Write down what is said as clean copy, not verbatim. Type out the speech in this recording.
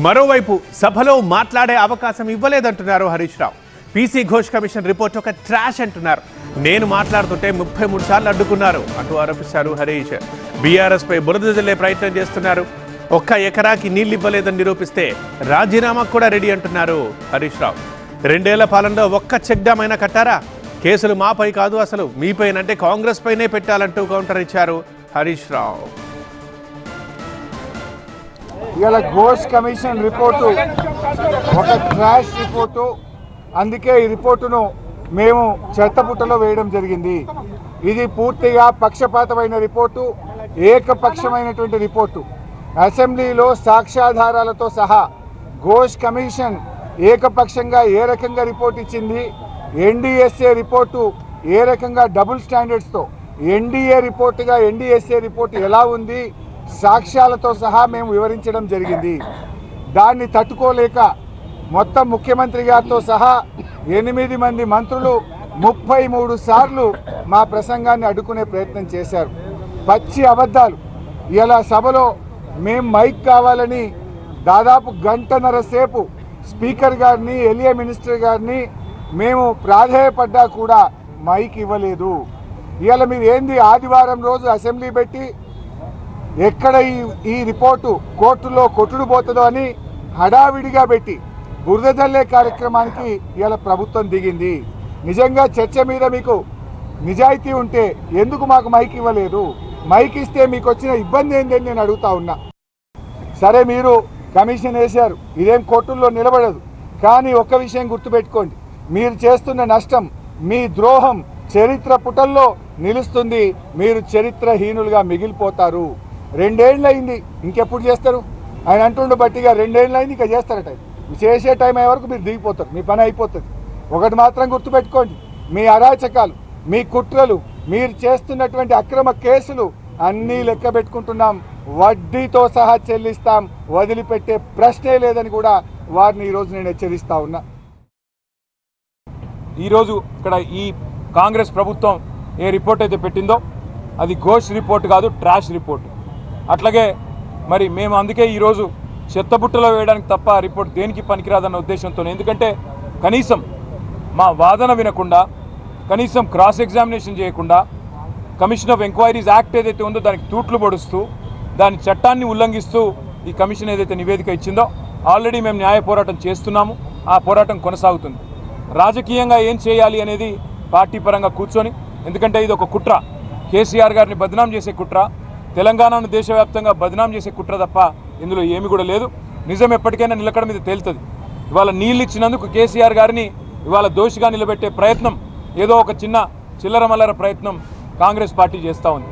మరోవైపు సభలో మాట్లాడే అవకాశం ఇవ్వలేదంటున్నారు Harish Rao. PC Ghosh commission report ఒక ట్రాష్ అంటున్నారు. నేను మాట్లాడుతుంటే 33 సార్లు అడ్డుకున్నారు అంటూ ఆరోపిస్తారు హరీష్. బీఆర్ఎస్ పై బురద జల్లే ప్రయత్నం చేస్తున్నారు. ఒక్క ఎకరాకి నీళ్లు ఇవ్వలేదని నిరూపిస్తే రాజీనామా కూడా రెడీ అంటున్నారు హరీష్ రావు. 2 ఏళ్ల పాలనలో ఒక్క చెక్ డ్యామ్ అయినా కట్టారా? కేసులు మాపై కాదు అసలు మీపైనంటే కాంగ్రెస్ పైనే పెట్టాలంటూ కౌంటర్ ఇచ్చారు హరీష్ రావు. ఇలా ఘోష్ కమిషన్ రిపోర్టు ఒక ట్రాష్ రిపోర్టు. అందుకే ఈ రిపోర్టును మేము చెత్తపుట్టలో వేయడం జరిగింది. ఇది పూర్తిగా పక్షపాతమైన రిపోర్టు, ఏకపక్షమైనటువంటి రిపోర్టు. అసెంబ్లీలో సాక్ష్యాధారాలతో సహా ఘోష్ కమిషన్ ఏకపక్షంగా ఏ రకంగా రిపోర్ట్ ఇచ్చింది, ఎన్డీఎస్ఏ రిపోర్టు ఏ రకంగా డబుల్ స్టాండర్డ్స్తో ఎన్డీఏ రిపోర్టుగా ఎన్డీఎస్ఏ రిపోర్టు ఎలా ఉంది, సాక్ష్యాలతో సహా మేము వివరించడం జరిగింది. దాన్ని తట్టుకోలేక మొత్తం ముఖ్యమంత్రి గారితో సహా 8 మంది మంత్రులు 33 సార్లు మా ప్రసంగాన్ని అడ్డుకునే ప్రయత్నం చేశారు. పచ్చి అబద్ధాలు. ఇలా సభలో మేము మైక్ కావాలని దాదాపు గంటన్నర సేపు స్పీకర్ గారిని, ఎలియా మినిస్టర్ గారిని మేము ప్రాధేయపడ్డా కూడా మైక్ ఇవ్వలేదు. ఇవాళ మీరు ఏంది ఆదివారం రోజు అసెంబ్లీ పెట్టి ఎక్కడ ఈ రిపోర్టు కోర్టులో కొట్టుడు పోతుందో అని హడావిడిగా పెట్టి బురద జల్లే కార్యక్రమానికి ఇవాళ ప్రభుత్వం దిగింది. నిజంగా చర్చ మీద మీకు నిజాయితీ ఉంటే ఎందుకు మాకు మైక్ ఇవ్వలేదు? మైక్ ఇస్తే మీకు వచ్చిన ఇబ్బంది ఏంటని నేను అడుగుతా ఉన్నా. సరే, మీరు కమిషన్ వేశారు, ఇదేం కోర్టుల్లో నిలబడదు. కానీ ఒక్క విషయం గుర్తుపెట్టుకోండి, మీరు చేస్తున్న నష్టం, మీ ద్రోహం చరిత్ర పుటల్లో నిలుస్తుంది. మీరు చరిత్రహీనులుగా మిగిలిపోతారు. 2 ఏళ్ళయింది, ఇంకెప్పుడు చేస్తారు? ఆయన అంటుండు బట్టిగా 2 ఏళ్ళయింది, ఇంకా చేస్తారట. చేసే టైం అయ్యే వరకు మీరు దిగిపోతారు, మీ పని అయిపోతుంది. ఒకటి మాత్రం గుర్తుపెట్టుకోండి, మీ అరాచకాలు, మీ కుట్రలు, మీరు చేస్తున్నటువంటి అక్రమ కేసులు అన్నీ లెక్క పెట్టుకుంటున్నాం, వడ్డీతో సహా చెల్లిస్తాం, వదిలిపెట్టే ప్రశ్నే లేదని కూడా వారిని ఈరోజు నేను హెచ్చరిస్తా ఉన్నా. ఈరోజు ఇక్కడ ఈ కాంగ్రెస్ ప్రభుత్వం ఏ రిపోర్ట్ అయితే పెట్టిందో అది ఘోష్ రిపోర్ట్ కాదు, ట్రాష్ రిపోర్ట్. అట్లాగే మరి మేము అందుకే ఈరోజు చెత్తబుట్టలో వేయడానికి తప్ప రిపోర్ట్ దేనికి పనికిరాదన్న ఉద్దేశంతో, ఎందుకంటే కనీసం మా వాదన వినకుండా, కనీసం క్రాస్ ఎగ్జామినేషన్ చేయకుండా, కమిషన్ ఆఫ్ ఎంక్వైరీస్ యాక్ట్ ఏదైతే ఉందో దానికి తూట్లు పొడుస్తూ, దాని చట్టాన్ని ఉల్లంఘిస్తూ ఈ కమిషన్ ఏదైతే నివేదిక ఇచ్చిందో ఆల్రెడీ మేము న్యాయ పోరాటం చేస్తున్నాము. ఆ పోరాటం కొనసాగుతుంది. రాజకీయంగా ఏం చేయాలి అనేది పార్టీ పరంగా కూర్చొని, ఎందుకంటే ఇది ఒక కుట్ర, కేసీఆర్ గారిని బదనాం చేసే కుట్ర, తెలంగాణను దేశవ్యాప్తంగా బదనాం చేసే కుట్ర తప్ప ఇందులో ఏమి కూడా లేదు. నిజం ఎప్పటికైనా నిలకడ మీద తేలుతుంది. ఇవాళ నీళ్ళు ఇచ్చినందుకు కేసీఆర్ గారిని ఇవాళ దోషిగా నిలబెట్టే ప్రయత్నం, ఏదో ఒక చిన్న చిల్లర మల్లర ప్రయత్నం కాంగ్రెస్ పార్టీ చేస్తూ ఉంది.